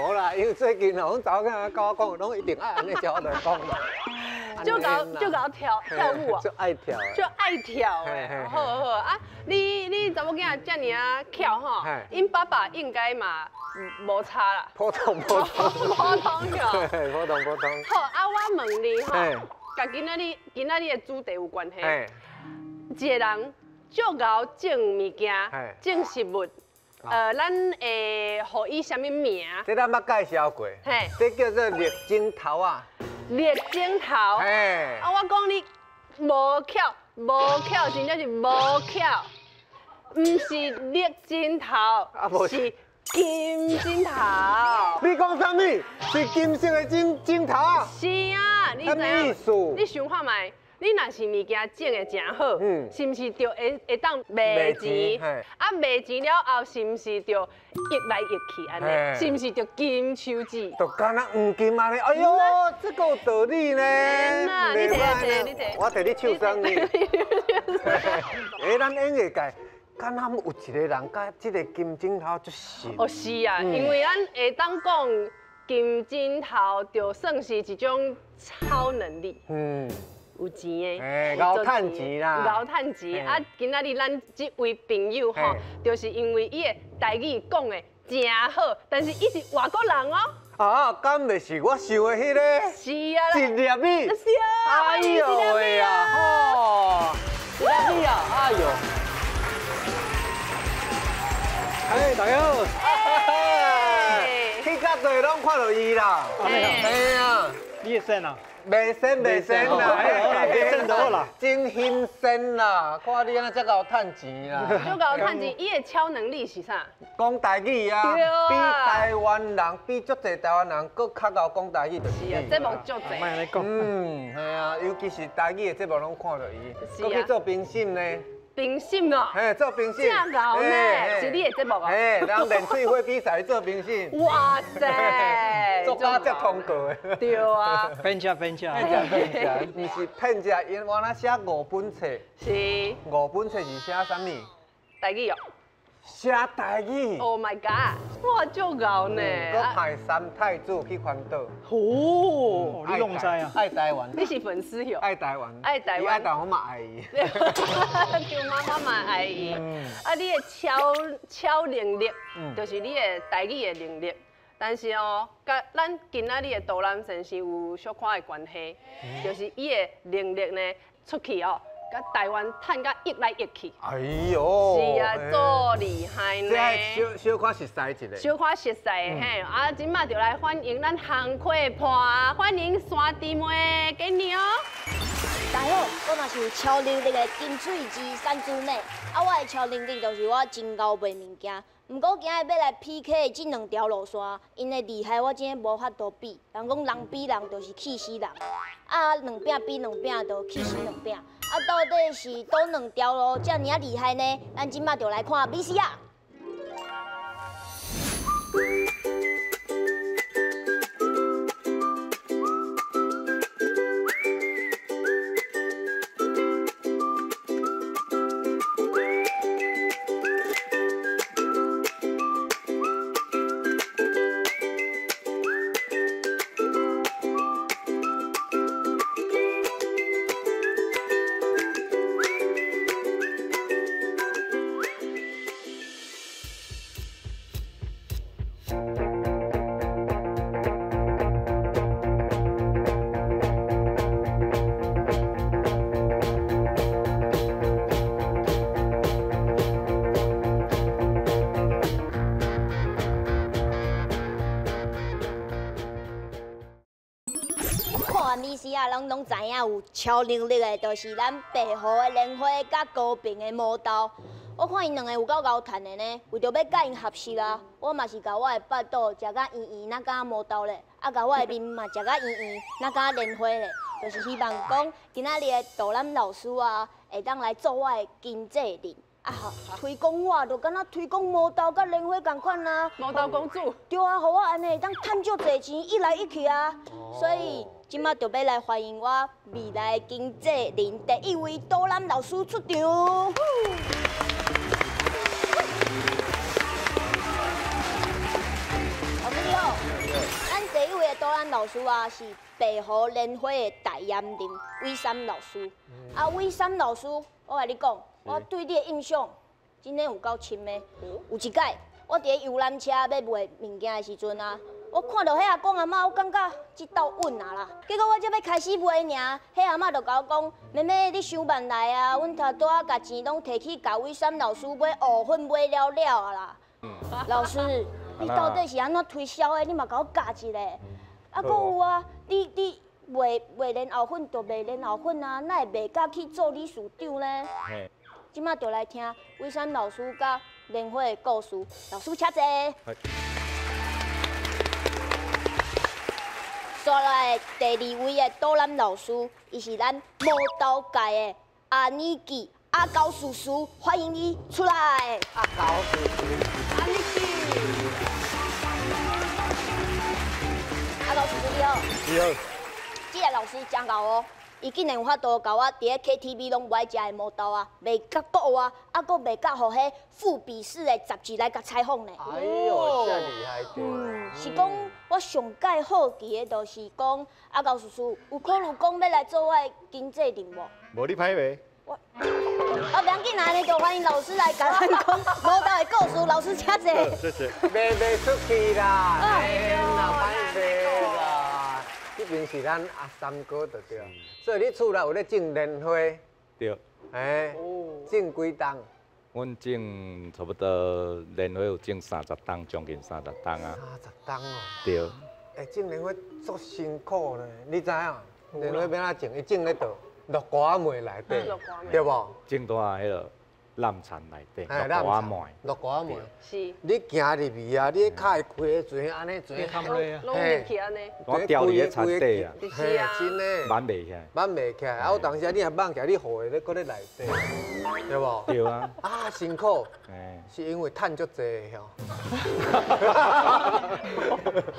无啦，因为最近阮查某囝甲我讲，拢一定爱安尼教我来讲嘛。就搞跳舞啊，就爱跳，就爱跳诶。好好啊，你查某囝遮尔啊巧吼，因爸爸应该嘛无差啦。普通普通哟。普通。好啊，我问你吼，甲今仔日的主题有关系。一个人足够种物件，种食物。咱会互伊啥物名？这咱捌介绍过，这叫做绿镜头啊。绿镜头。啊，我讲你无巧，真正是无巧，唔是绿镜头，是金镜头。你讲啥物？是金色的镜头啊？是啊，你知影？你想看卖？你若是物件种的真好，是毋是就会当卖钱？啊，卖钱了后，是毋是就溢来溢去安尼？是毋是就金手指？就敢若黄金安尼，哎呦，这个有道理呢。你摕，我摕你手上呢。咱演艺界，敢若有一个人甲这个金镜头足像。哦，是啊，因为咱会当讲金镜头，就算是一种超能力。有钱的，熬趁钱啦，熬趁钱。啊，今仔日咱这位朋友吼，就是因为伊的台语讲的真好，但是伊是外国人哦。啊，敢袂是我想的迄个？是啊，一粒米。是啊，哎呦喂呀，吼，一粒米啊，哎呦。哎，大家好。去甲队拢看到伊啦。哎呀，你会生啊？袂生啦，袂生就好啦，真新鲜啦！看你安怎才够趁钱啦。就够趁钱，伊的超能力是啥？讲台语啊，比台湾人，比足侪台湾人，佫较够讲台语就是。是啊，节目足侪。莫安尼讲。系啊，尤其是台语的节目拢看到伊，佫去做评审呢。评审哦，做评审，正牛呢，是你的节目啊？人练喙花比赛做评审。哇塞，做家接通过的。对啊。骗吃，唔是骗吃，因我那写5本册。是。 5本册是写啥物？台语哦。 写台语 ！Oh my god！ 哇，足牛呢！我派三太子去环岛。哦，你拢知啊？爱台湾。你是粉丝哟？爱台湾。爱台湾。爱台湾，我嘛爱伊。叫妈妈嘛爱伊。啊，你的超能力，就是你的台语的能力。但是哦，甲咱今仔日的杜兰先生有小可的关系，就是伊的能力呢，出去哦。 甲台湾趁甲溢来溢去，哎呦，是啊，足厉害呢！这小可熟悉一下，小可熟悉嘿，啊，今麦就来欢迎咱航快伴，欢迎山弟妹给你哦。大家好，我嘛是有超能力的金喙姬山猪妹，啊，我的超能力就是我真够卖物件。 不过今日要来 PK 的这2条路线，因的厉害我真的无法度比。人讲人比人就是气死人，啊，两饼比两饼就气死两饼。啊，到底是倒2条路这么厉害呢？咱今麦就来看 VCR。 VCR 拢知影有超能力的，就是咱白虎的莲花甲高平的魔刀。我看因2个有够高赚的呢，为着要甲因合适啊，我嘛是甲我的腹肚食甲圆圆，哪敢魔刀咧？啊，甲我的面嘛食甲圆圆，哪敢莲花咧？就是希望讲今仔日的导览老师啊，会当来做我的经济人。 啊，推广我就敢若推广魔刀甲莲花同款啊！魔刀公主。对啊，互我安尼当赚足侪钱，溢来溢去啊！所以即马就要来欢迎我未来经济人第1位导览老师出场。老师你好。咱老师啊是白河联会的大严人魏三老师。啊，魏三老师，我甲你讲，我对你的印象真的有够深的。有一摆，我伫游览车要卖物件的时阵啊，我看到迄阿公阿嬷，我感觉这斗稳啊啦。结果我才要开始卖尔，迄阿嬷就甲我讲：妹妹，你伤慢来啊！阮头拄仔甲钱拢摕去甲魏三老师买藕粉买了啊啦。老师，你到底是安怎推销的？你嘛甲我教一下。啊，搁有啊，你卖莲藕粉就卖莲藕粉啊，哪会卖甲去做理事长呢？即马就来听魏三老师甲莲花的故事。老师请坐。刷来第二位的导览老师，伊是咱魔道界的阿尼基阿高叔叔，欢迎你出来。阿高叔叔，阿尼基，阿高叔叔你好。你好。这个老师真牛哦，伊竟然有法度教我伫咧 KTV 拢不爱食的魔豆啊，卖甲国啊，啊搁卖甲互迄副笔试的杂志来甲采访呢。哎呦，这厉害着。是讲我上界好奇的，就是讲阿高叔叔有可能讲要来做我的经济人无？无你歹卖。啊，不要紧，安尼就欢迎老师来甲咱讲魔豆的故事，老师请坐。谢谢。卖出去啦，哎呀，歹卖啦。这边是咱阿三哥就对，所以你厝内有咧种莲花？对。哎，种几档？阮种差不多莲花有种30担，将近30担啊。30担哦。对。哎，种莲花足辛苦呢，你知影？莲花要哪种？伊种咧倒落瓜梅内底，对无？种在迄个烂田内底，落瓜糜。落瓜糜。是。你行入去啊，你脚会开的水安尼水，拢入去安尼。我掉伫咧田底啊。是啊，真诶。挽袂起来。挽袂起来，啊有当时你若挽起来，你雨会搁咧内底，对无？对啊。啊，辛苦。是因为趁足济吼。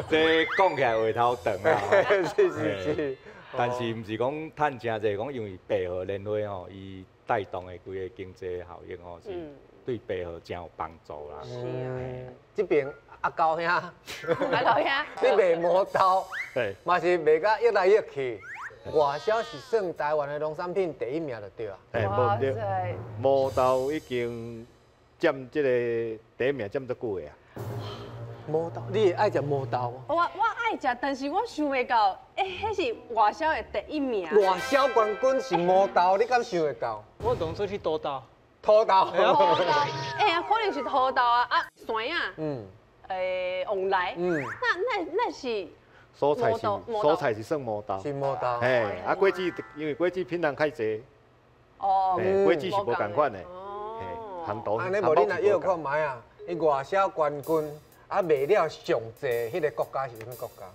这讲起来话头长啊。是。但是毋是讲趁真济，讲因为白河莲花吼，伊带动的规个经济效益吼，是对白河真有帮助啦。是啊。这边阿高兄，阿高兄，你卖磨刀，对，嘛是卖甲越来越去。外销是算台湾的农产品第一名就对啊。无对，磨豆已经占这个第一名占足久的啊。磨豆，你会爱食磨豆吗？我爱食，但是我想袂到，迄是外销的第一名。外销冠军是磨豆，你敢想会到？我当初去土豆。土豆。土豆，可能是土豆啊，山啊，往来，那是。蔬菜是算磨豆。是磨豆。嘿，啊果子因为果子品种较济。哦。果子是无共款的。哦。含豆。安尼无你若要看卖啊，伊外销冠军。啊，卖了上济，迄个国家是啥物国家？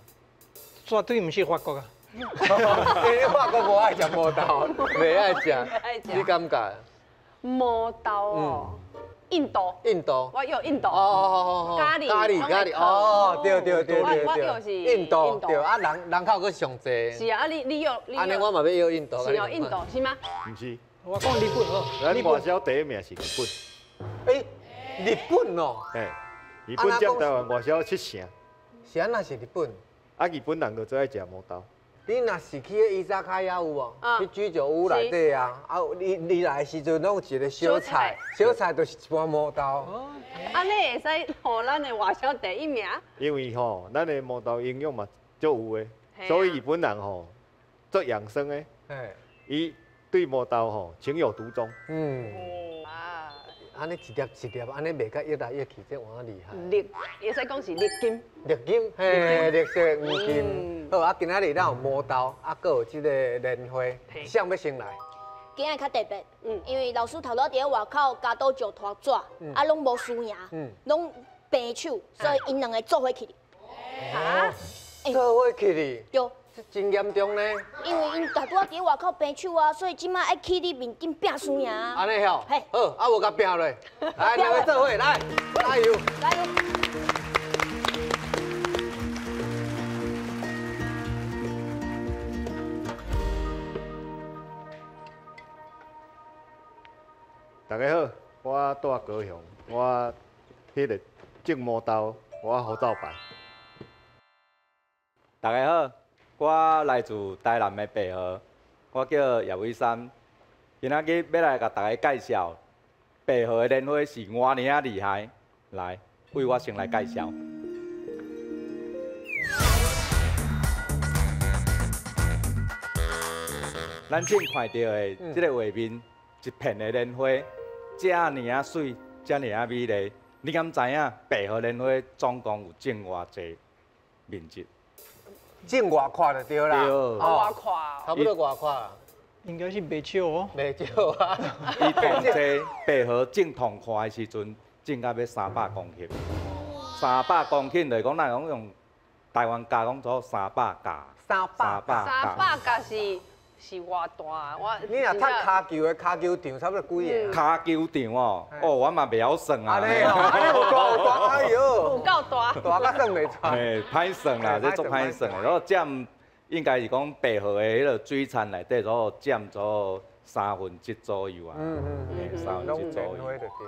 绝对毋是法国啊！因为法国无爱食磨豆，袂爱食。你感觉？磨豆哦，印度。印度。我有印度。哦。咖喱。哦，对。我又是印度，对啊，人口佫上济。是啊，你有。安尼我嘛要要印度。是哦，印度是吗？毋是，我讲日本好。咱外销第一名是日本。日本哦。日本占台湾外销7成，是安那是日本？啊，日本人就最爱食磨豆。你若是去伊萨卡亚有无？去居酒屋内底啊，啊，你来的时阵拢有一个小菜，小菜就是一盘磨豆。哦，安尼会使互咱的外销第一名？因为吼，咱的磨豆营养嘛足有的，所以日本人吼做养生的，伊对磨豆吼情有独钟。安尼一粒一粒，安尼卖甲越来越去，这换厉害。绿，会使讲是绿金。绿金，嘿，绿色黄金。好啊，今仔日咱有磨豆，啊，搁有即个莲花，谁要先来？今日较特别，因为老师头拄伫咧外口加多石拖纸，啊，拢无输赢，拢平手，所以因两个做伙去。啊？做伙去哩？对。真严重呢。因为因家拄仔伫咧外口平手啊，所以即摆爱去你面顶拼输赢。安尼吼？嘿。好，啊无甲拼落，来两个做伙来，加油！加油！大家好，我住高雄，我迄个种磨豆，我胡兆白。大家好，我来自台南的白河，我叫叶伟山。今仔日要来甲大家介绍白河的莲花是偌尔啊厉害。来，为我先来介绍。咱正看到的这个画面，一片的莲花，这尔啊水，这尔啊美丽。你敢知影白河莲花总共有种偌济面积？种外块就对啦。对我夸，差不多外块。应该是袂少哦。袂少啊。伊同齐白河种同块的时阵，种到要300公顷。300公顷就是讲，咱讲用台湾价讲做300架。300架是偌大？你若踢骹球的骹球场，差不多几个？骹球场哦，我嘛袂晓算啊。安尼有够大，哎呦，有够大，大甲算袂出。嘿，歹算啦，这足歹算的。然后占应该是讲白河的迄个水产内底，占咗1/3左右啊。3/3左右。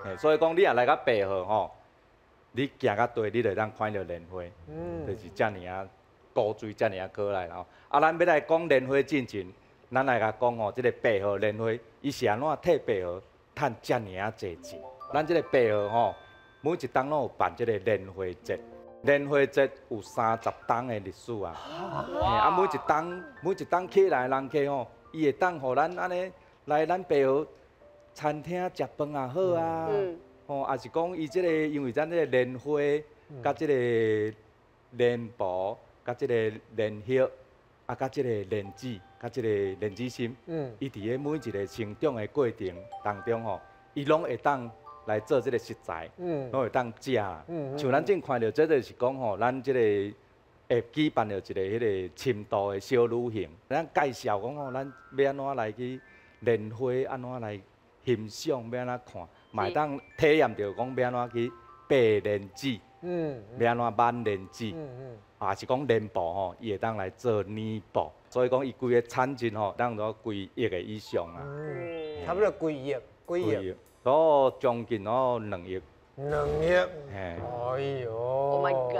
嘿，所以讲你若来到白河吼，你行到对，你就当看到莲花，就是遮尔啊高水，遮尔啊可来咯。啊，咱要来讲莲花进前。咱来甲讲哦，即个白河莲花，伊是安怎替白河赚遮尔啊济钱？咱即个白河吼，每一档拢有办即个莲花节，莲花节有30档的历史啊。啊，每一档起来人客吼，伊会当互咱安尼来咱白河餐厅食饭也好啊。吼，也是讲伊即个，因为咱即个莲花，甲即个莲蒲，甲即个莲叶。啊，甲即个莲子，甲即个莲子心，伊伫咧每一个成长的过程当中吼，伊拢会当来做即个食材，拢会当食。像咱正看到，这就是讲吼，咱即个会举办着一个迄个深度的小旅行，咱介绍讲吼，咱要安怎来去莲花，安怎来欣赏，要安怎看，嘛会当体验着讲要安怎去爬莲子，要安怎挽莲子。也是讲莲布吼，伊会当来做黏布，所以讲伊规个产值吼，当做几亿个以上啊。差不多几亿，所将近哦2亿。2亿。嘿。哎呦 ！Oh my god！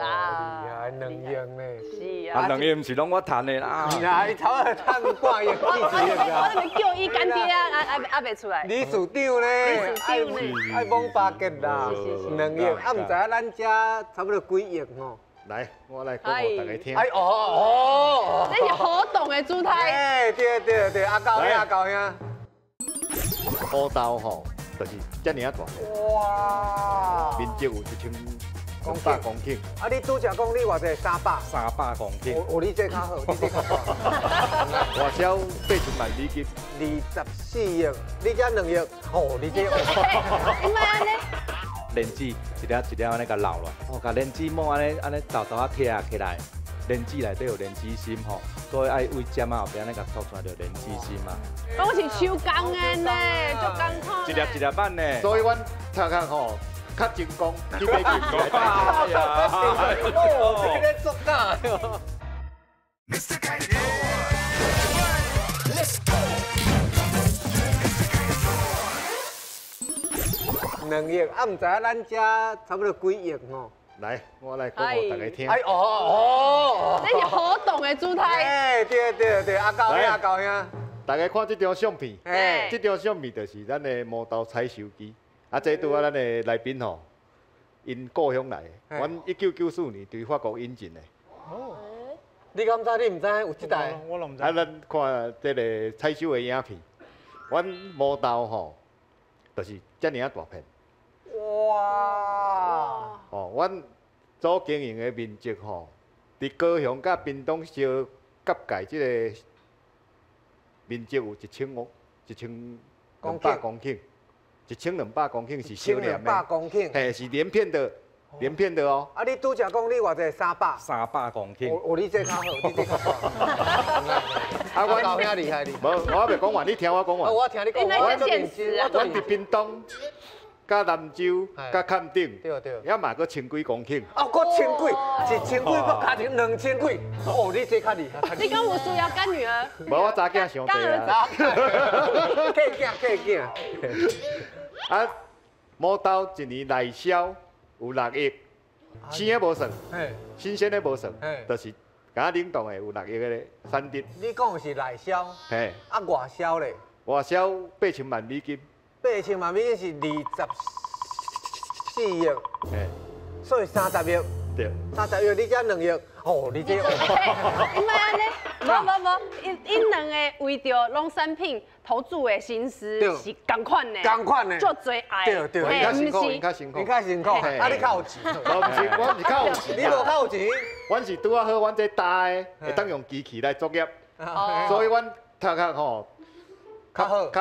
厉害，2亿呢？是啊。2亿毋是拢我赚的啦。是啊，伊差不多赚半亿、几亿我那边叫伊干爹啊，袂出来。理事长呢？爱蒙巴结啦，2亿。啊，毋知影咱遮差不多几亿吼。来，我来讲给大家听。哎这是活动的主题。哎，对，阿高兄。古道吼，就是遮尔啊大。哇！面积有1200公顷。啊，你拄则讲你偌济300公顷。哦，你这较好，你这较好。外销8000万美金。24亿，你遮2亿，吼，你这。因为安尼。莲子一粒一粒安尼甲留落，哦，甲莲子末安尼豆豆啊贴起来，莲子内底有莲子心吼，所以爱为尖啊后边安尼甲凸出来就莲子心啊。我是手工的呢，足艰苦。一粒板呢。所以阮擦看吼，较精工，去买金来带。哎呀，哦，这个足假哟。2亿，啊，毋知影咱遮差不多几亿吼。来，我来讲给大家听。哎这是活动的主题。哎，对，阿高兄。大家看这张相片，这张相片就是咱的毛豆采收机。啊，这拄啊，咱的来宾吼，因故乡来，阮1994年对法国引进的。哦。你敢知？你毋知有这台？我拢唔知。啊，咱看这个采收的影片，阮毛豆吼，就是遮尔啊大片。哇！哦，阮所经营的面积吼，伫高雄甲屏东小甲界即个面积有1200公顷，1200公頃是小连的。1200公顷。嘿，是连片的哦。啊，你拄则讲你偌济300公顷。哦，你这较好，你这较好。啊，我高兄厉害哩。无，我袂讲完，你听我讲完。我听你讲，我做现实啊。阮伫屏东。甲南州、甲坎顶，对，也嘛个10几公顷。哦，搁10几，是10几，搁加成2000几。哦，你这较厉害。你讲有需要干女儿？无，我查囝上济啊。客囝。啊，毛豆一年内销有6亿，生的无算，新鲜的无算，就是敢冷冻的有6亿个咧，产值。你讲的是内销，嘿，啊外销咧外销8,000万美金。 ，8,000万美金是24亿，嘿，所以30亿。 对。 30亿，你才2亿，哦，你这因为安尼，无，因两个为着农产品投注的心思是同款的，同款的，足侪爱，因较辛苦，因你较辛苦，较辛苦，啊，你较有钱，我毋是，我毋是较有钱，你无较有钱，阮是拄啊好，阮这大的会当用机器来作业，所以阮头壳吼较好。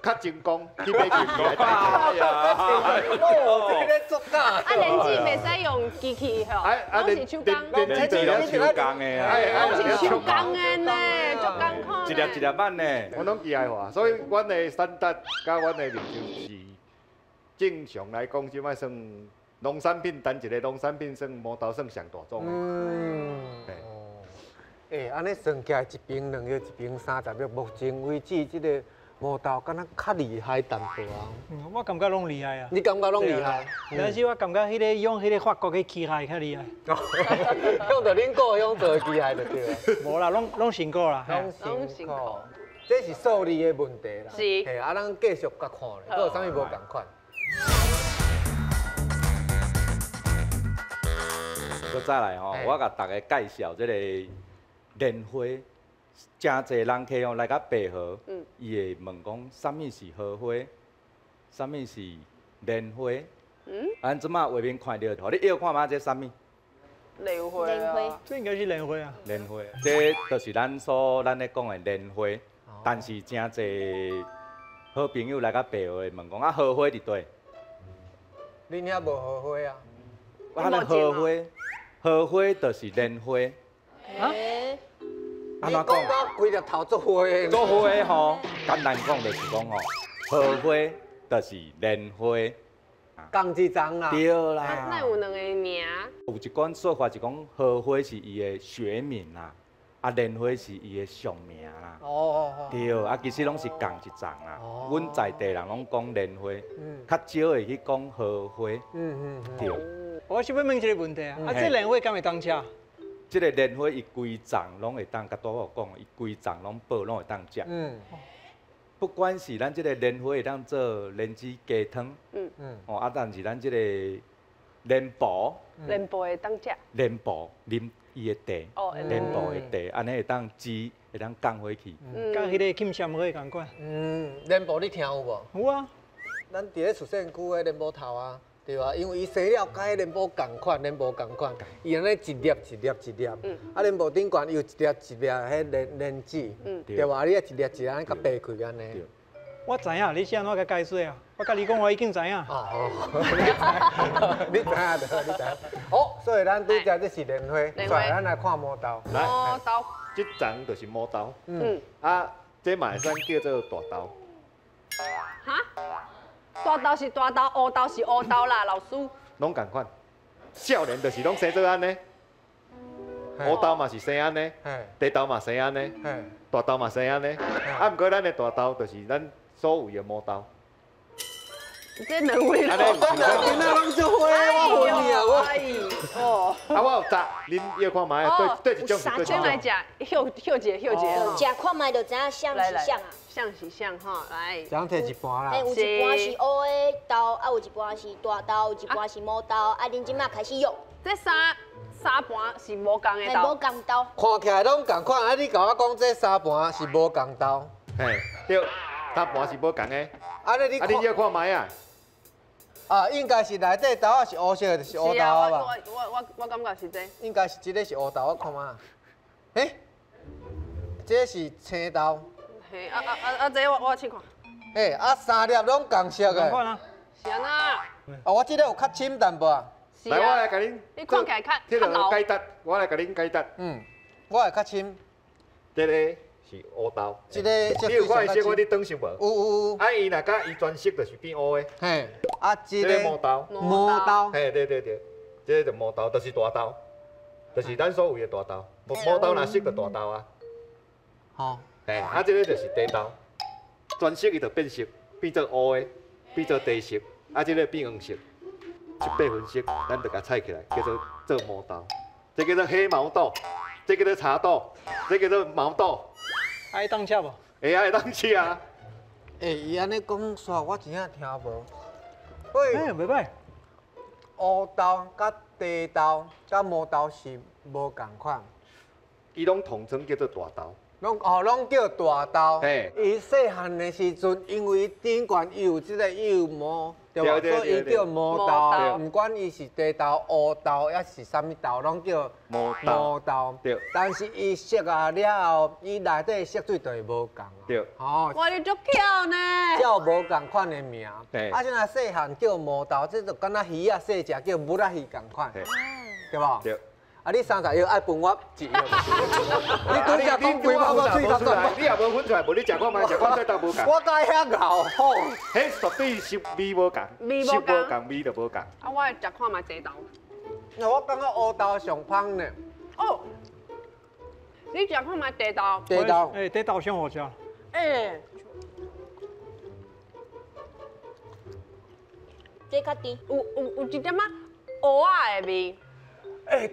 较精工，去买机器来代哎呀，哦，这个作假。啊，连子袂使用机器吼，拢是手工，连子拢手工的啊，拢是手工的呢，足艰苦一粒一粒慢呢。我拢机械化，所以阮的产值甲阮的面积是正常来讲，即摆算农产品，单一个农产品算毛豆算上大宗的。安尼算起来一瓶2亿，一瓶30亿，目前为止这个。 毛豆敢若较厉害淡薄啊！我感觉拢厉害啊。你感觉拢厉害？但是我感觉迄个用迄个法国的机械较厉害。用着恁故乡做的机械就对了。无啦，拢辛苦啦。拢辛苦。这是数理的问题啦。是。嘿，啊，咱继续甲看咧，还有啥物无共款？搁再来吼，我甲大家介绍这个莲花。 真侪人客哦来甲白河，伊会问讲，啥物是荷花，啥物是莲花？咱即马画面看到，互你摇看嘛，这啥物？莲花啊，这应该是莲花啊。莲花，这就是咱咧讲的莲花。但是真侪好朋友来甲白河问讲，啊荷花伫倒？恁遐无荷花啊？啊，咱荷花就是莲花。啊？ 你讲到规粒头做花的，做花的吼，简单讲就是讲吼，荷花就是莲花，共一丛啦。对啦。那有2个名。有一款说法是讲荷花是伊的学名啦，啊莲花是伊的俗名啦。哦。对，啊其实拢是共一丛啦。阮在地人拢讲莲花，较少会去讲荷花。对。我想要问一个问题啊，这莲花敢会当吃？ 即个莲花伊规丛拢会当，甲大我讲，伊规丛拢爆拢会当食。不管是咱即个莲花会当做莲子鸡汤，啊，但是咱即个莲薄，莲薄会当食。莲薄啉伊的茶，莲薄的茶，安尼会当煮，会当降火气。甲迄个金香花同款。莲薄你听有无？有啊。咱伫咧出身区的莲薄头啊。 对啊，因为伊生了甲迄莲雾共款，莲雾共款，伊安尼一粒一粒一粒，啊莲雾顶悬伊有一粒一粒迄莲子，对吧？你啊一粒一粒安尼甲掰开安尼。我知影，你是安怎甲解释啊？我甲你讲，我已经知影。哦，你知影着，你知影。好，所以咱拄只这是莲花，来，咱来看毛豆。毛豆，这丛就是毛豆。啊，这嘛会算叫做大豆。哈？ 大豆是大豆，乌豆是乌豆啦，老师。拢共款，少年就是拢生做安尼，乌豆嘛是生安尼，茶豆嘛生安尼，大豆嘛生安尼。啊，毋过咱的大豆就是咱所有的毛豆。这两位啦，囡仔拢做花，我问你啊，哦。啊，我有摘，恁要看卖，对一种是对一种。先来食，秀姐，食看卖就知影像是像啊。 像是像哈，来。这样摕一半啦。有一半是乌的豆，啊有一半是大豆，有一半是毛豆，啊恁即马开始用。这三盘是无共的豆。无共豆。看起来拢共款，啊你甲我讲这3盘是无共豆。嘿，对，3盘是无共的。啊你啊你要看卖啊？啊，应该是内底豆啊是乌色的，是乌豆啊吧？我感觉是这。应该是这个是乌豆，我看嘛。诶，这是青豆。 嘿，这我试看。诶，啊3粒拢共色的。看啊。是安那？啊，我这个有较深淡薄啊。来，我来甲恁。你看起来较老。解答，我来甲恁解答。我会较深。这个是乌豆。这个你有看伊小可伫灯上无？有。啊，伊若甲伊全色就是变乌的。嘿，啊，这个毛豆。毛豆。嘿，对，这个就毛豆，就是大豆，就是咱所谓的大豆。毛豆若色就大豆啊。好。 嘿，啊，这个就是茶豆，全色伊就变色，变做乌的，变做茶色，啊，这个变黄色，7、8分色，咱就甲采起来，叫做毛豆。这叫做黑毛豆，这这叫做茶豆，这叫做毛豆。爱当吃无？会啊，会当吃啊。伊安尼讲煞，我真正听无。喂，袂歹。乌豆、甲茶豆、甲毛豆是无共款。伊拢统称叫做大豆。拢叫大豆。嘿。伊细汉的时阵，因为顶悬伊有即个幼毛，对吧？所以伊叫毛豆。唔管伊是茶豆、乌豆，还是啥物豆，拢叫毛豆。对。但是伊熟啊了后，伊内底色水就会无共。对。哦。哇，你足巧呢！叫无共款的名。对。啊，像那细汉叫毛豆，这就敢若鱼啊细只叫母仔鱼共款，对吧？对。啊！你30药爱分我1药，你拄则讲规划我嘴头转，你也无分出来，无你食看卖，食看对倒无共。我甲遐咬吼，迄绝对是味无共，食无共，味就无共。啊，我会食看卖茶豆。那我感觉乌豆上芳呢。哦，你食看卖茶豆。茶豆，茶豆上好食。这较甜。有一点仔蚵仔的味。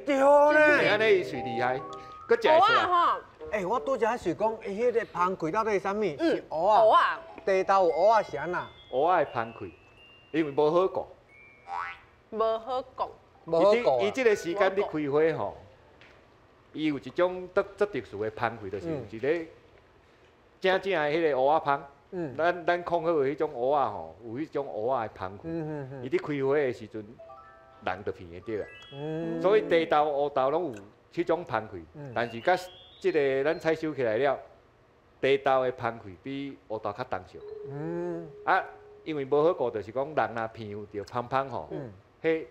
对呢。安尼伊是厉害，佮食会出来。吼，我拄则是讲，伊迄个芳开到底是啥物？是蚵蚵仔。茶豆有蚵仔是安那？蚵仔的芳开，因为无好顾。无好讲。无好顾。伊即个时间你开花吼，伊有一种足特殊的芳开，就是有一个正的迄个蚵仔芳。咱控好的迄种蚵仔吼，有迄种蚵仔的芳开。伊伫开花的时阵。人就闻会到啊，所以茶豆、乌豆拢有迄种芳开，但是甲即个咱采收起来了，茶豆的芳开比乌豆较重少。啊，因为无好顾，就是讲人若闻着芳芳吼，迄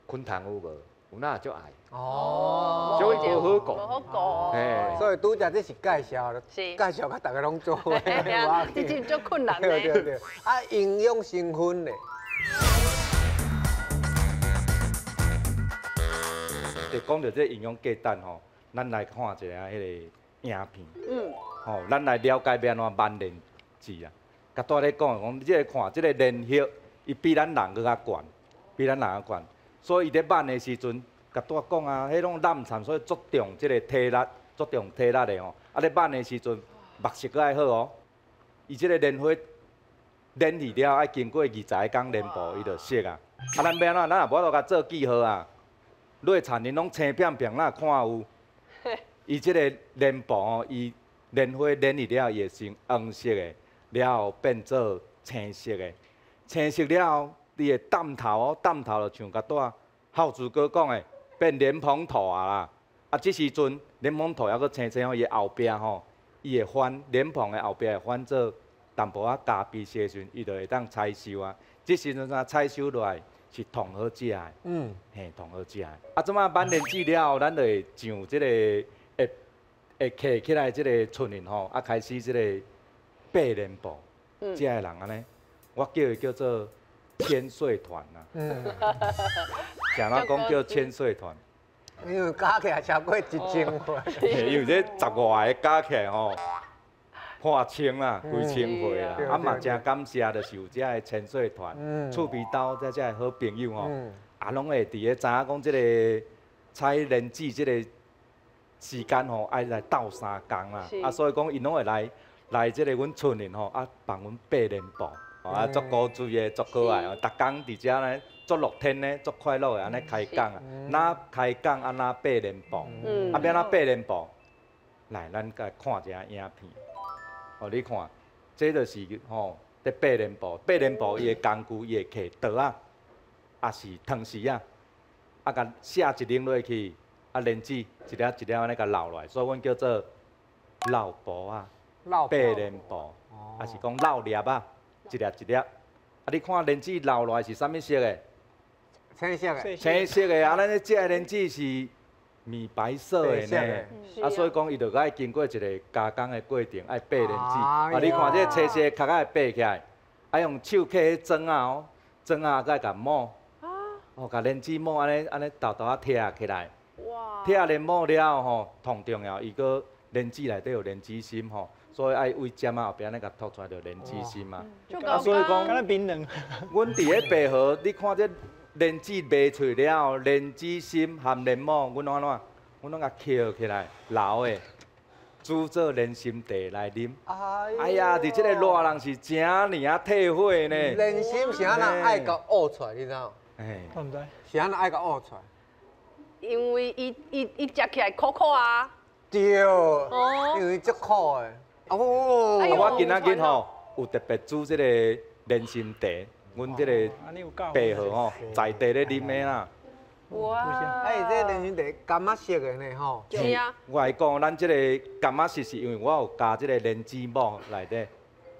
昆虫有无？有哪足爱？哦，所以无好顾。无好顾。嘿，所以拄则这是介绍，介绍甲大家拢做伙。这真足困难对对对，啊，营养成分咧。讲到这营养价值吼，咱来看一下迄个影片。吼，咱来了解要安怎万年字啊。甲拄咧讲，即个看即个连叶，伊比咱人搁较悬，比咱人较悬。所以伊咧万的时阵，甲拄讲啊，迄种染产，所以注重即个体力，注重体力的吼。啊，咧万的时阵，目色搁爱好哦。伊即个莲花连去了，爱经过21天连布，伊就熟啊。啊，咱要安怎？咱也无法度甲做记号啊。落田林拢青片片，哪看有？伊即个莲布吼，伊莲花连去了，伊会成黄色的，了后变做青色的。青色了后，伊的淡头淡头就像甲带孝子哥讲的，变莲蓬头啊啦。啊，即时阵莲蓬头还阁青青吼，伊后壁吼，伊会翻莲蓬的后壁会翻做淡薄仔咖啡色时阵，伊就会当采收啊。即时阵啥采收落来？是同好食的，嘿，同好食的。啊，即马万年籽了后，咱就会上即个会刻起来即个村人吼，啊，开始即个八连布，即个人安尼，我叫伊叫做千岁团呐。像咱讲叫千岁团，因为加起来超过1000岁。因为这10外个加起来吼。破千啦，几千岁啦，啊嘛真感谢，就是有遮个千岁团、厝边斗遮个好朋友吼，啊拢会伫个知影讲即个采莲子即个时间吼，爱来斗3工啦，啊所以讲因拢会来即个阮村里吼，啊帮阮8连布，啊足古锥的，足可爱哦，逐工伫遮呢，足乐天呢，足快乐的安尼开工啊，哪开工啊哪8连布，啊要哪8连布，来咱甲看一下影片。哦，你看，这就是吼，伫8连布，8连布伊的工具，伊会揢刀啊，也是汤匙啊，啊，甲写一领落去，啊，莲子一粒一粒安尼甲捞落来，所以阮叫做捞布啊，8连布，啊是讲捞粒啊，一粒一粒，啊，你看莲子捞落来是啥物色的？青色的。青色的，啊，咱咧食的莲子是。米白色的呢，啊，所以讲伊就爱经过一个加工的过程，爱掰莲子。啊，你看这青色壳仔会掰起来，爱用手揢迄砖啊哦，砖啊再甲抹，哦，甲莲子抹安尼豆豆啊贴起来。哇！贴莲抹了吼，同重要，伊个莲子内底有莲子心吼，所以爱为尖啊后边安尼甲凸出来就莲子心嘛。啊，所以讲，敢若槟榔。阮伫咧白河，你看这。莲子卖出了，莲子心含莲末，阮安怎？阮拢甲抾起来，老的煮做莲心茶来啉。哎呀，伫这个热人是真尔退火呢。莲心是安那爱甲乌出来，你知道？哎，我唔知。是安那爱甲乌出来？因为伊食起来苦苦啊。对，因为足苦的。哦，我今仔日吼有特别煮这个莲心茶，阮这个白号吼在地咧啉的啦。哇！哎，这莲心茶甘仔色的呢吼。是啊。我来讲，咱这个甘仔是因为我有加这个莲子末内底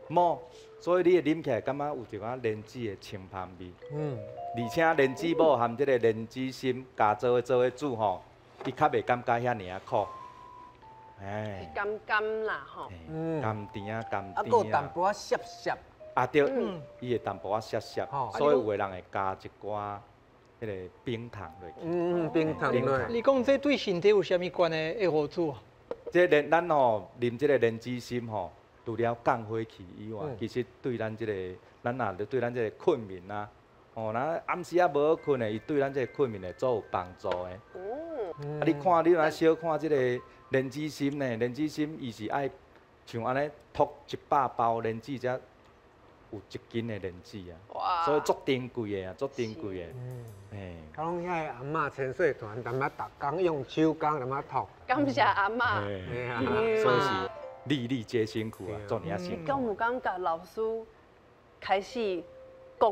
末，所以你会啉起来感觉有一寡莲子的清香味。而且莲子末含这个莲子心加做伙煮吼，伊较袂感觉遐尔苦。哎。甘啦吼。甘甜啊，甘甜啊。啊，有淡薄仔涩涩。啊对，伊会淡薄仔涩涩，所以有个人会加一寡迄个冰糖落去。冰糖落。你讲这对身体有啥物关的好处啊？这咱吼啉这个莲子心吼，除了降火气以外，其实对咱这个咱若对咱这个困眠啊，哦，那暗时啊无好困的，伊对咱这个困眠会做有帮助的。啊，你看你若小看这个莲子心呢，莲子心伊是爱像安尼托100包莲子才有1斤的莲子啊，哇！所以足珍贵的啊，足珍贵的。嘿，甲拢遐个阿嬷千岁团，淡仔逐工用手工淡仔托。感谢阿嬷。所以是粒粒皆辛苦啊，做你啊辛苦。你敢有感觉老师开始讲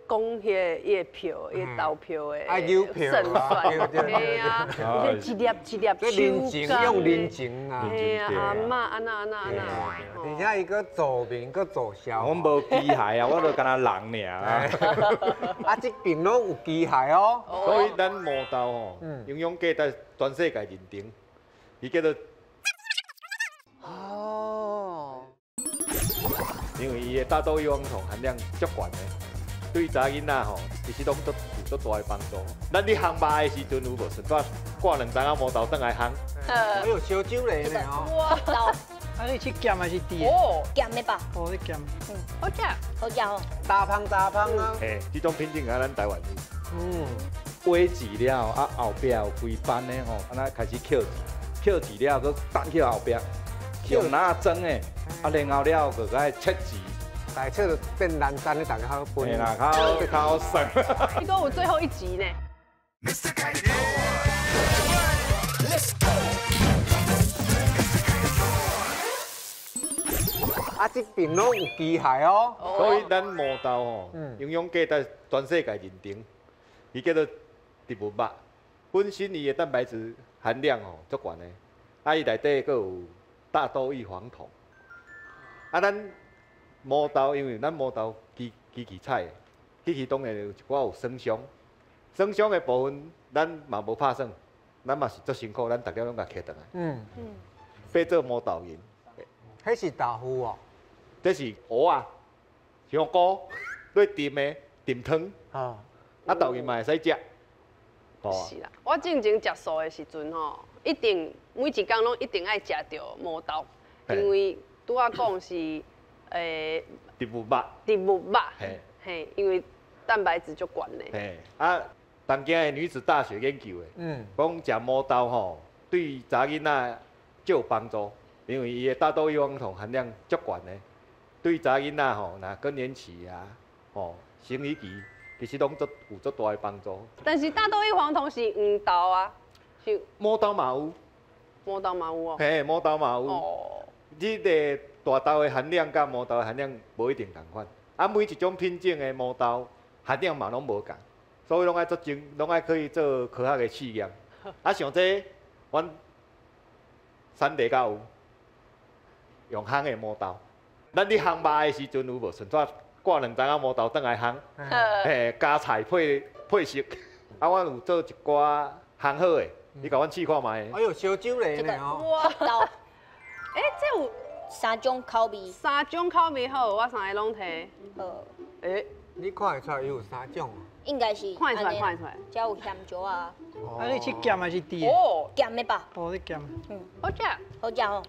迄个票、迄个投票的胜算？对啊，一粒一粒手工。用人情啊。嘿啊，阿嬷安那。而且伊搁做面，搁做消。我无机械啊，我都敢若人尔。啊，这边拢有机械哦。所以咱毛豆吼，营养价值全世界认定，伊叫做因为伊的大豆异黄酮含量足悬的，对查囡仔吼，其实拢有足大的帮助。咱伫烘肉的时阵有无顺带挂2张毛豆转来烘？还有烧酒类呢哦。哇！啊，你去咸还是甜的？咸的吧？哦，你咸。好食，好食吼。大芳啊。嘿，这种品种啊，咱台湾有。挖治了啊，后壁有规班的吼，安那开始扣治了，佮放去后壁，用哪蒸的，啊，然后了佮该切治。大切就变难产的，大家好分。嘿啦，较好省。伊讲有最后一集呢。啊，这边拢有机械哦。所以咱毛豆吼，营养价值全世界认定，伊叫做植物肉，本身伊的蛋白质含量吼足悬的，啊伊内底佫有大豆异黄酮，啊咱毛豆因为咱毛豆基菜，基当然有一寡有酸香，酸香的部分咱嘛无拍算，咱嘛是足辛苦，咱大家拢甲摕倒来，变做毛豆盐，迄是豆腐哦。这是蚵啊，香菇，对炖的炖汤，啊豆圆嘛会使食。是啦，我正经食素的时阵吼，一定每一工拢一定爱食着毛豆，因为拄仔讲是植物肉。植物肉，嘿，因为蛋白质足悬的。嘿，啊，东京的女子大学研究的，讲食毛豆吼，对查囡仔就有帮助，因为伊的大豆异黄酮含量足悬的。对查囡仔吼，若更年期啊，吼生理期，其实拢有足大的帮助。但是大豆异黄酮是黄豆啊，是毛豆嘛有，毛豆嘛有哦。嘿，毛豆嘛有。哦。你个大豆的含量甲毛豆的含量无一定同款，啊，每一种品种的毛豆含量嘛拢无共，所以拢爱拢可以做科学的试验。啊，像这阮产地较有用烘的毛豆。咱伫烘肉的时阵有无顺带挂2张毛豆转来烘，嘿，加菜配色。啊，阮有做一寡烘好的，你甲阮试看卖。哎呦，烧酒类呢哦。哇豆，这有3种口味。3种口味好，我3个拢摕。你看会出来有3种啊？应该是。看出来。才有咸椒啊。啊，你去咸还是甜的？咸的吧。哦，你咸。好食。好食吼，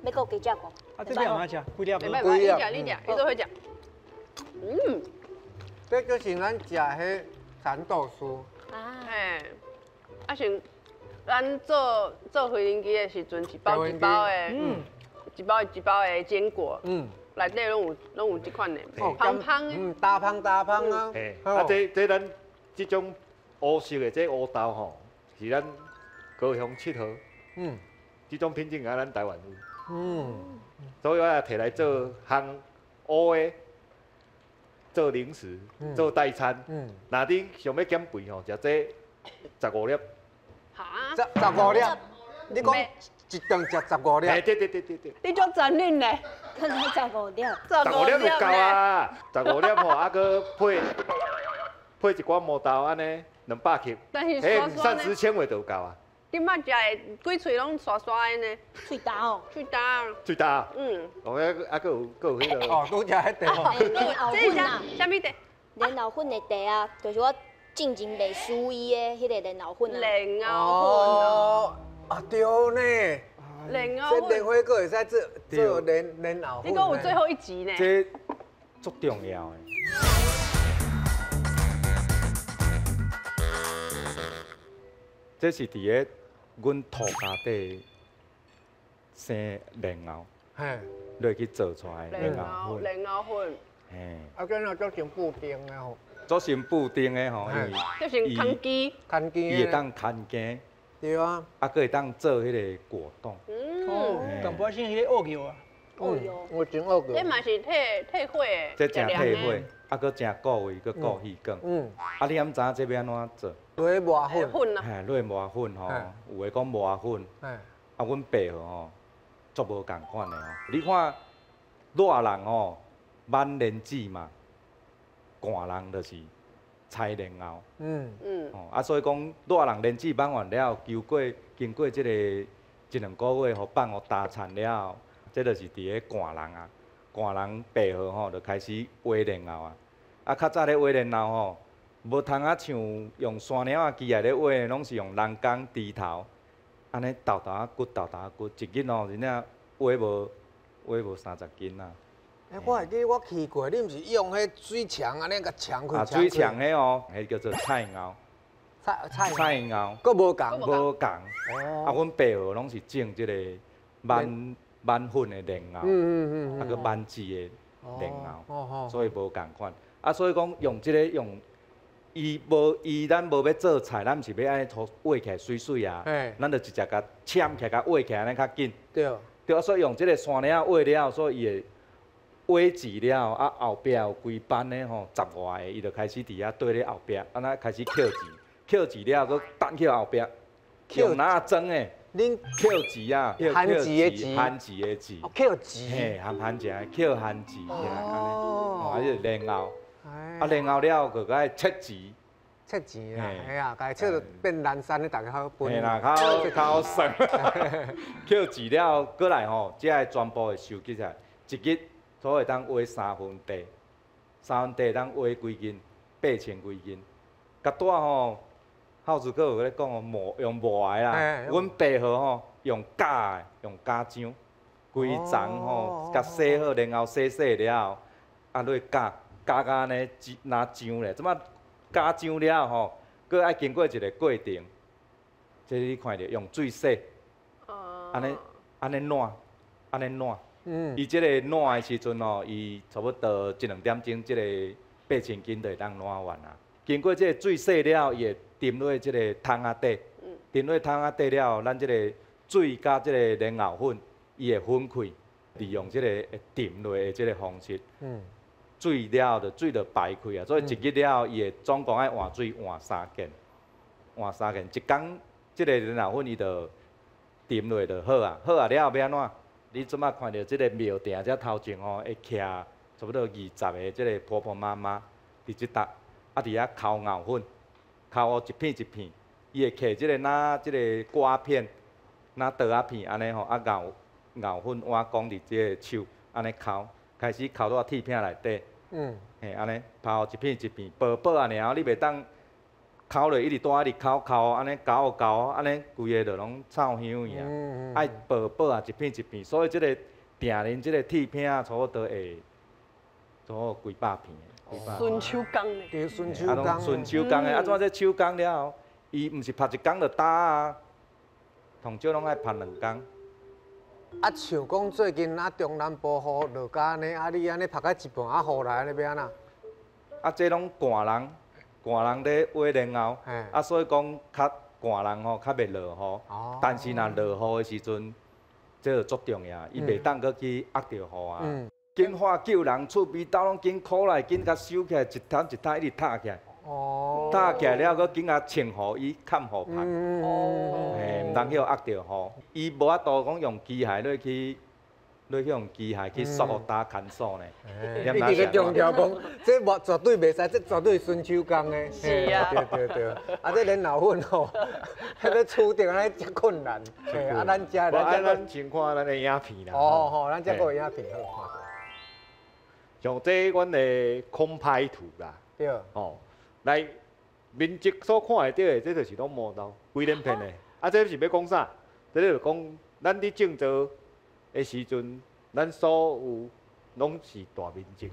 要搁加食无？啊，这边安怎食？几粒？袂歹，你食，你都会食。这就是咱食迄蚕豆酥。嘿，啊像咱做回零机的时阵，一包一包的，一包一包的坚果，内底拢有这款的，胖胖的，大胖啊。嘿，啊，这咱这种乌色的这乌豆吼，是咱高雄7号，这种品种啊，咱台湾有，所以我也摕来做烘乌的，做零食，做代餐。若你想要减肥吼，食这15粒。哈15粒，你讲一顿食15粒？对。你足残忍嘞！可能15粒。 15粒就够啊！15粒吼，啊搁配一寡毛豆安尼200克，但是嘿，刷刷呢，膳食纤维就有够啊。今麦食的规喙拢刷刷的呢，喙焦哦。喙焦。最大。哦，啊搁有迄个。哦，拄食迄地方。莲藕这是粉啊，啥物茶？莲藕粉的茶啊，就是我进前袂输伊的迄个莲藕粉啊。莲藕哦，啊对呢。粉，莲藕这莲粉。花果会使做莲藕粉。你讲有最后一集呢？这足重要的。这是伫个阮土家底生莲藕，嘿，落去做出来的莲藕粉。莲藕粉，嘿，啊，跟那做成布丁的吼，做成布丁的吼，因为就是康基。看见伊会当摊羹，对啊，啊，佫会当做迄个果冻。哦，淡薄像迄个乌油啊。哦哟，我真恶过。这嘛是退火的，这真退火的，啊，佫真固胃，佫固气管。啊，你敢知影这要安怎做？落去磨粉，粉啊，嘿，落磨粉吼，有诶讲磨粉，嘿，啊，阮爸吼，足无共款的吼。你看，热人吼，挽莲子嘛，寒人就是采莲藕。哦，啊，所以讲热人莲子放完了，经过即个1、2个月，互放互大产了后，这就是伫个寒人啊，寒人白号吼，就开始挖莲藕啊。啊，较早咧挖莲藕吼，无通啊像用山鸟啊机来咧挖，拢是用人工低头，安尼豆豆啊骨，豆豆啊骨，一斤吼，真正挖无30斤啊。哎，我会记我去过，你毋是用迄水枪安尼甲枪开？啊，水枪迄哦，迄叫做菜藕。菜藕，佫无共。无共。哦。啊，阮爸号拢是整即个挽粉的莲藕，啊，佮挽籽的莲藕，所以无共款。啊，所以讲用即个用，咱无要做菜，咱毋是要安尼涂挖起来水水啊，咱就直接甲签起来，甲挖起来安尼较紧。对。对啊，所以用即个山鸟挖了，所以伊会挖籽了，啊后壁有规班的吼，10外个，伊就开始伫遐缀咧后壁，安尼开始扣籽，扣籽了，佮等去后壁，用哪装的？恁扣籽啊，含籽的籽，含籽的籽，扣籽，嘿，含籽，扣含籽，安尼，哦，啊，就是莲藕，啊，莲藕了，佮佮切籽。切钱啦，系啊，家切到变蓝山，你大家好分。嘿啦，较好算。扣籽了，过来吼，即个全部会收集起来，一日所会当挖3分地，3分地当挖几斤，8000几斤。甲带吼，孝子哥有咧讲哦，用磨的啦，阮爸号吼用假的，用假浆，规丛吼，甲洗好，然后洗了，啊，落假安尼拿浆咧，即摆。加浆了吼，佮爱经过一个过程，这你看着用水洗，安尼暖，伊即个暖的时阵吼，伊差不多1、2点钟，即个8000斤就会当暖完啊。经过即个水洗了，伊会沉落即个桶仔底，沉落桶仔底了，咱即个水加即个莲藕粉，伊会分开，利用即个会沉落的即个方式。水了就水就排开啊，所以一日了伊会总共爱换水换3件，一工即个莲藕粉伊就沉落就好啊，好啊了后要安怎？你即摆看到即个庙埕遮头前吼会徛差不多20个即个婆婆妈妈伫即搭，啊伫遐烤藕粉，烤哦一片一片，伊会摕即个拿即个瓜片，拿刀仔片安尼吼，啊藕粉碗讲伫即个手安尼烤，开始烤到铁片内底。嘿，安尼刨一片一片，薄薄啊，尔后你袂当烤落一直带一直烤，安尼搞，安尼规个就拢臭香去啊。爱薄薄啊，一片一片，所以即个定恁即个铁片差不多会差不多几百片。顺手工的。对，顺手工。顺手工的，啊，怎这手工了后，伊毋是拍一工就打啊，通少拢爱晒2天。啊，像讲最近中南部雨落甲安尼，你安尼晒到一半雨来，安尼要安那？这拢寒人咧挖然后，所以讲较寒人吼较袂落雨。但是若落雨的时阵，这就足重要，伊袂当搁去压着雨啊。紧快救人，厝边斗拢紧苦来，紧甲收起来，一摊一摊一直塌起来。塌起来了，搁紧甲穿雨衣、盖雨棚。毋通去压着雨。伊无法度讲用机械去用机械去塑打砍锁呢。你直个强调讲，这绝对袂使，这绝对顺手工的。是啊。对。啊，这连老粉吼，迄个处理安尼真困难。啊，咱先看咱的影片啦。咱才个影片好看。像这阮的空拍图啦。对。来，面积所看会到的，这就是拢模刀，规连片的。啊，这是要讲啥？这就讲咱伫种植的时阵，咱所有拢是大面积。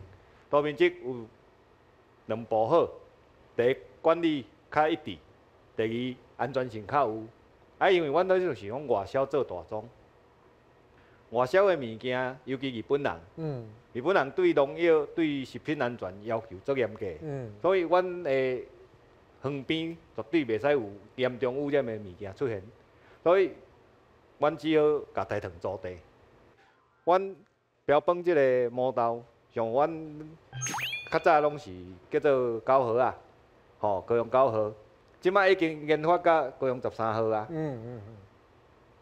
大面积有2步好，第一管理较一致，第二安全性较有。因为阮都是用外销做大宗，外销的物件，尤其日本人，日本人对农药、对食品安全要求足严格，所以阮的旁边绝对袂使有严重污染的物件出现，所以阮只好甲台糖租地。阮标榜即个毛豆，像阮较早拢是叫做9号啊，高用9号，即摆已经研发到高用13号啊。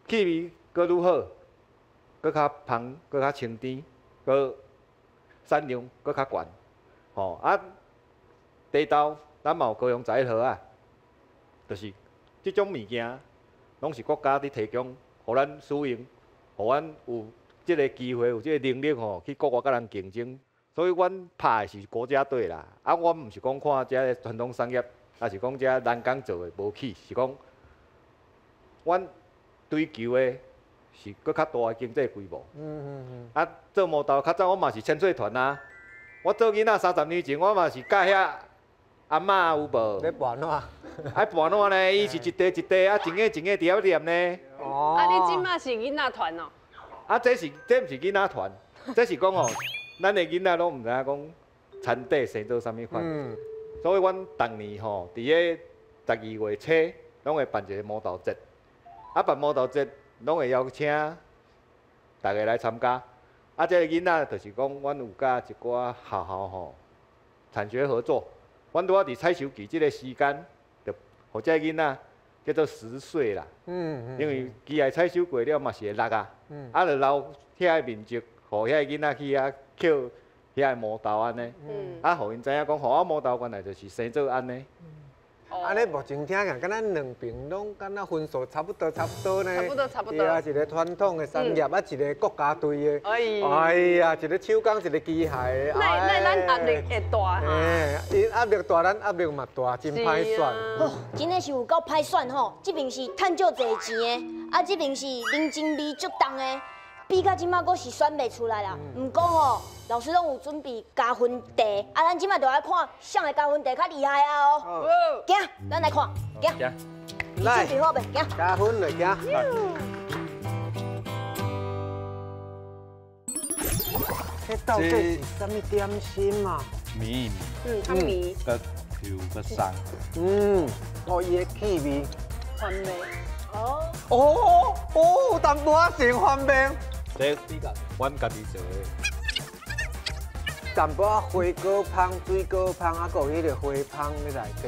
气味搁愈好，搁较香，搁较清甜，搁产量搁较悬，地豆咱嘛有高用11号啊，就是即种物件，拢是国家伫提供，互咱使用，互阮有即个机会，有即个能力去国外甲人竞争。所以阮拍的是国家队啦，我毋是讲看遮个传统产业，也是讲遮人工做的无起，是讲阮追求的是搁较大的经济规模。做毛豆较早我嘛是千岁团啊，我做囡仔30年前，我嘛是教遐阿嬷有无？咧拌哪？爱拌哪呢？伊是一地一地啊，一个一个条念呢。你即马是囡仔团哦？这毋是囡仔团，这是讲咱的囡仔拢毋知影讲产地生做啥物款。所以阮逐年伫个12月初，拢会办一个毛豆节。办毛豆节，拢会邀请大家来参加。这个囡仔就是讲，阮有甲一寡学校产学合作。阮拄伫采收期即个时间，就互这个囡仔叫做10岁啦。因为机械采收过了嘛是会落啊。就留遐个面积，互遐个囡仔去遐捡遐个毛豆安尼。互因知影讲，我毛豆原来就是生做安尼。安尼目前听起，敢若两边拢敢若分数差不多呢。差不多。对啊，一个传统的产业，一个国家队的。哎呀，一个手工，一个机械的。那咱压力会大哈。因压力大，咱压力嘛大，真歹选。真的是有够歹选吼！这边是趁足侪钱的，这边是人情味足重的。比到即马，阁是选袂出来啦。毋过老师拢有准备加分题，咱即马就来看谁的加分题较厉害啊行，咱来看，行。来，准备好未？行。加分来，行。这到底是啥物点心啊？米。较米。个油个松。伊的气味。番麦。淡薄仔成番麦。这阮家己做的。淡薄仔花果香、水果香，还有迄个花香咧内底。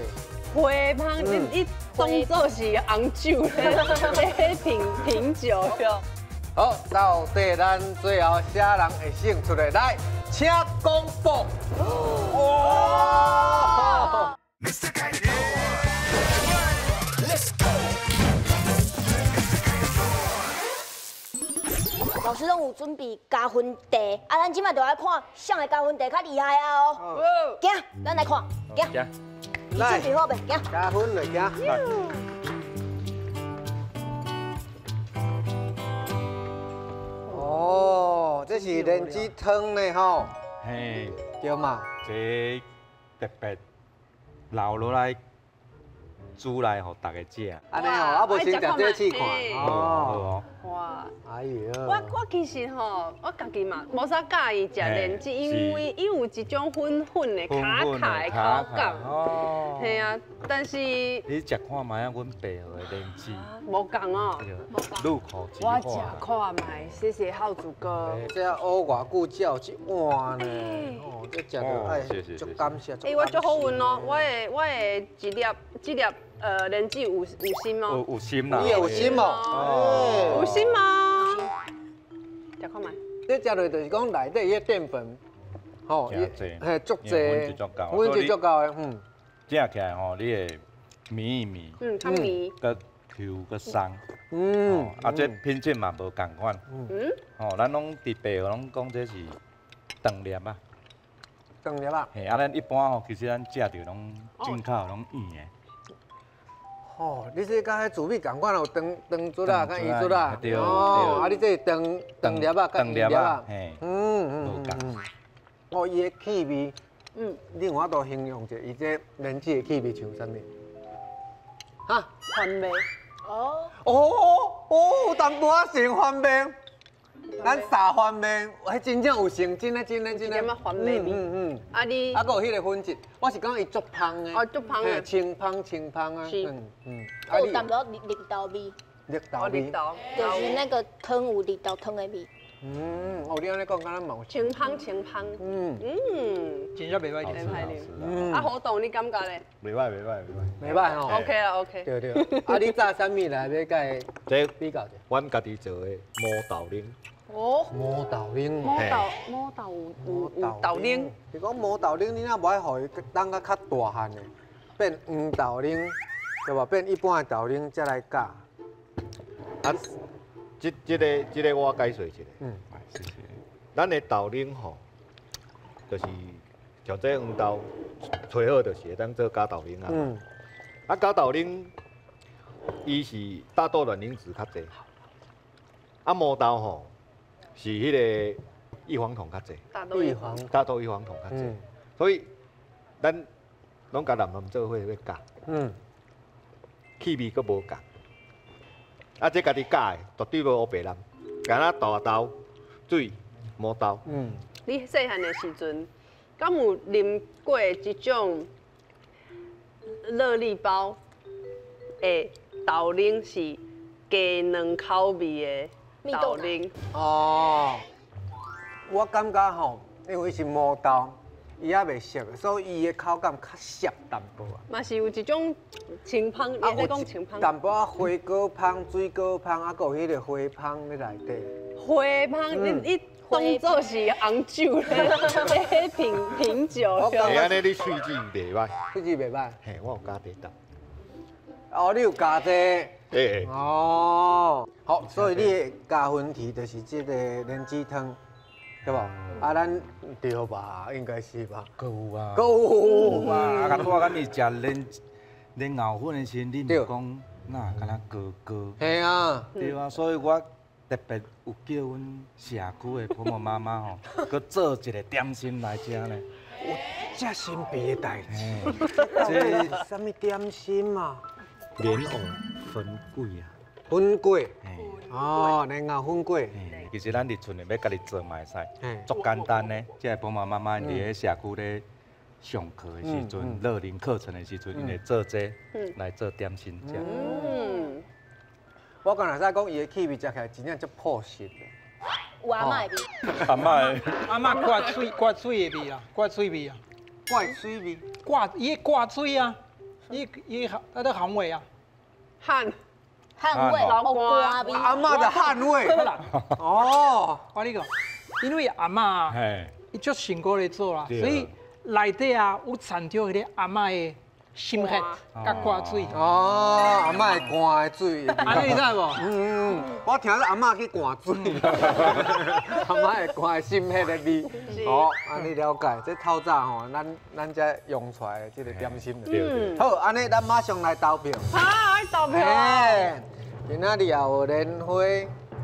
花香，你当做是红酒咧，品酒哟。好，到底咱最后啥人会胜出来？来，请公布。老师拢有准备加分题，咱即马就来看谁的加分题较厉害啊行，咱来看，行。来，准备好未？行。加分来，行。这是莲子汤呢吼。嘿。对嘛？这特别留落来煮来互大家食。安尼哦，啊无先食这试看。哦。哇！哎呀！我其实吼，我家己嘛无啥介意食莲子，因为伊有一种粉粉的、卡卡的口感。哦。系啊，但是你食看卖啊，阮白河的莲子。无共哦。入口即化。我食看卖，谢谢浩主哥。这熬偌久叫一碗呢？哦，这食着哎，足感谢。我足好运咯，我的一粒莲子有心哦。有心啦。你有心哦。有心吗？食看卖。这食落就是讲内底迄淀粉，吼，嘿足济，粉质足够的，食起来吼，你会绵一绵，较绵，个 Q 个松，啊，这品质嘛无共款，吼，咱拢伫白河拢讲这是长粒啊，长粒啊，嘿，啊，咱一般吼，其实咱食着拢进口拢圆的。哦，你这甲迄糯米共款，有长珠啊，甲圆珠啊，对，啊，你这长粒啊，甲圆粒啊，嘿，哦，伊的气味，你用我都形容者，伊这莲子的气味像啥物？哈，番味。有淡薄仔成番味，咱沙番味，迄真正有成，真的。一点仔番味味。啊你？啊，佮有迄个粉质，我是讲伊足香的。哦，足香的。清香啊。是。有淡薄绿豆味。绿豆味。就是那个汤有绿豆汤的味。你安尼讲，敢若嘛有清香。真正袂歹。啊，好冻，你感觉咧？袂歹。袂歹吼。OK 啦 OK。对。啊，你炸啥物来要甲伊这比较者？阮家己做的毛豆奶。毛豆奶。毛豆有豆奶。是讲毛豆奶，你若无爱互伊当较大汉的，变黄豆奶，对吧？变一般的豆奶才来加。啊，这个我解说一下。谢谢。咱的豆奶吼，就是像这黄豆吹好，就是会当做加豆奶啊。啊，加豆奶，伊是大豆卵磷脂较济。啊，毛豆吼是迄个异黄酮较济。大豆异黄酮较济。所以咱拢甲南南做伙要加。气味阁无共。啊，这家己加的，绝对无乌白蓝。干那大豆、水、毛豆。你细汉的时阵，敢有啉过一种乐利包的豆奶是鸡卵口味的豆奶？哦，我感觉吼，因为是毛豆，伊还袂熟，所以伊的口感较涩淡薄啊。嘛是有一种清香，你在讲清香。淡薄啊花果香、水果香，啊，佮有迄个花香在内底。花香，你当做是红酒咧，品酒。会安尼，你水质袂歹。水质袂歹。嘿，我有加茶豆。哦，你有加这？对。哦，好，所以你的加分题就是这个莲子汤，对无？啊，咱对吧？应该是吧？够有啊。够有啊！啊，我讲你食莲藕粉的时，你唔讲那敢若哥。系啊。对啊，所以我特别有叫阮社区的婆婆妈妈吼，佮做一个点心来食呢。有这神秘的代志，这什么点心嘛？莲藕粉粿啊。粉粿。哦，莲藕粉粿。其实咱伫厝内要家己做嘛会使，足简单呢。即个婆婆妈妈伫咧社区咧上课的时阵，乐龄课程的时阵，因会做这来做点心食。我刚才在讲伊的气味，食起来真正足朴实的。有阿嬷的味。阿嬷的。阿嬷刮水的味啦，刮水味啊。刮水味。伊刮水啊，伊那个汗味啊。汗味，老瓜味。阿嬷的汗味。哦，我你讲，因为阿嬷，伊足辛苦咧做啦，所以内底啊有掺着迄个阿嬷的心血甲刮水。哦，阿嬷会灌的水。安尼你知无？我听说阿嬷去灌水，阿嬷会灌的心血的味。哦，安尼了解，这透早吼，咱才用出来的这个点心。好，安尼咱马上来投票。爱投票啊！今仔日也有莲花，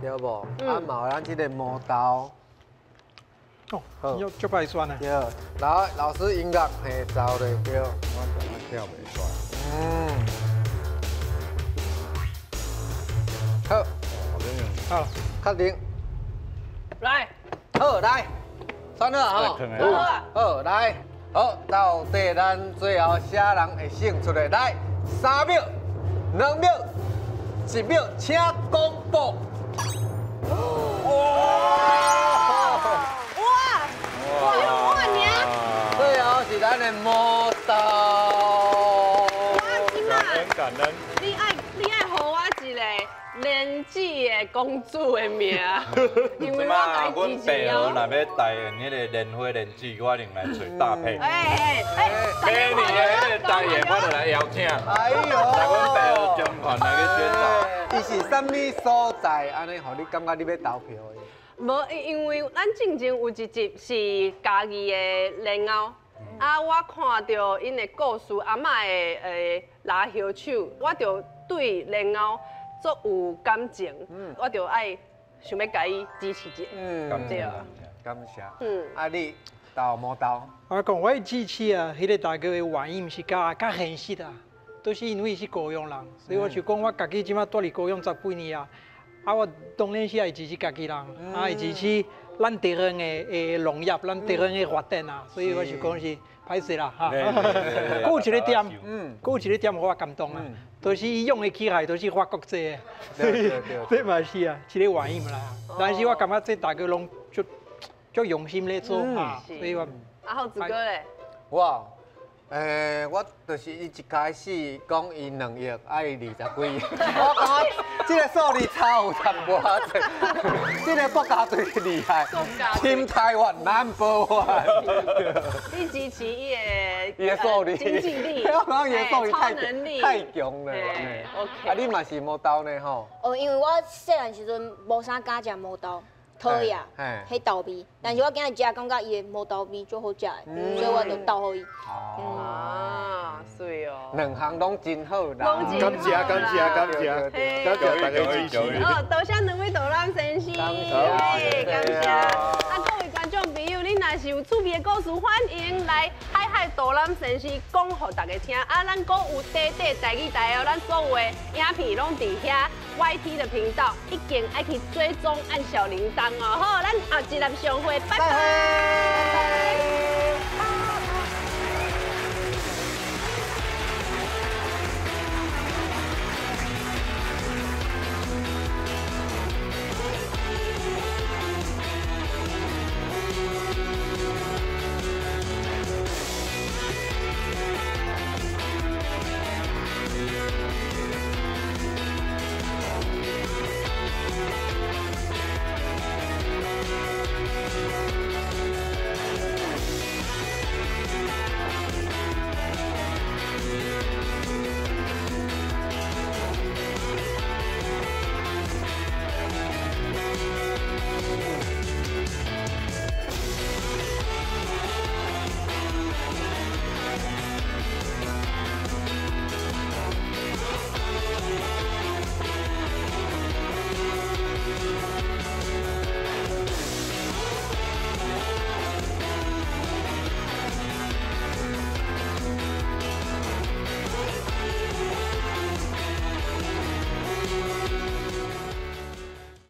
对无？啊，嘛有咱这个毛豆。哦，足歹选啊。对，老师音乐嘿走咧，对，我跳袂出来。好，好，确定。来，好，来，选好啊吼。好，来，好，到底咱最后啥人会胜出来？来，3秒、2秒、1秒，请公布。哇娘！最后是咱的魔豆。感恩。你爱给我一个莲子的公主的名，因为我阮该支持白河哦。若要代言迄个莲花莲子，我另来找搭配。每年的迄个代言，我就来邀请。哎呦，来阮白河中团来去宣导。伊是啥物所在？安尼，互你感觉你要投票的？无，因为咱进前有一集是家己的莲藕，我看到因的故事，阿嬷的拉香手，我就对莲藕足有感情，我就爱想要甲伊支持一下。对啊，感谢。啊，你投无投？我讲我支持啊，迄个大哥的原因是较现实啊，都是因为伊是高雄人，所以我就讲我家己即马住伫高雄10几年啊。我当然是爱支持家己人，爱支持咱地方的农业，咱地方的发展啊，所以我是讲是歹势啦哈。还有一个点，我感动啊，就是伊用的机械都是法国製的，这嘛是啊，一个原因啦。但是我感觉这大家拢足用心咧做啊，所以我。浩子哥咧，我就是伊一开始讲伊2亿爱20几亿，我感觉这个数字差有淡薄仔济，这个国家最厉害，Team 台湾 No.1。你支持伊的数字，经济力，超能力太强了。OK。啊，你嘛是无豆呢吼？哦，因为我细汉时阵无啥敢食毛豆。讨厌，迄豆味，但是我今日食，感觉伊的毛豆味最好食的，所以我就投予伊。啊，水哦。两项拢真好啦。感谢大家支持。哦，多谢两位导览先生，感谢。啊，各位观众朋友，你若是有趣味的故事，欢迎来海导览先生讲给大家听。啊，咱阁有台语台哦，咱所有的影片拢伫遐 YT 的频道，一定爱去追踪按小铃铛哦。好，咱后一集相会，拜拜。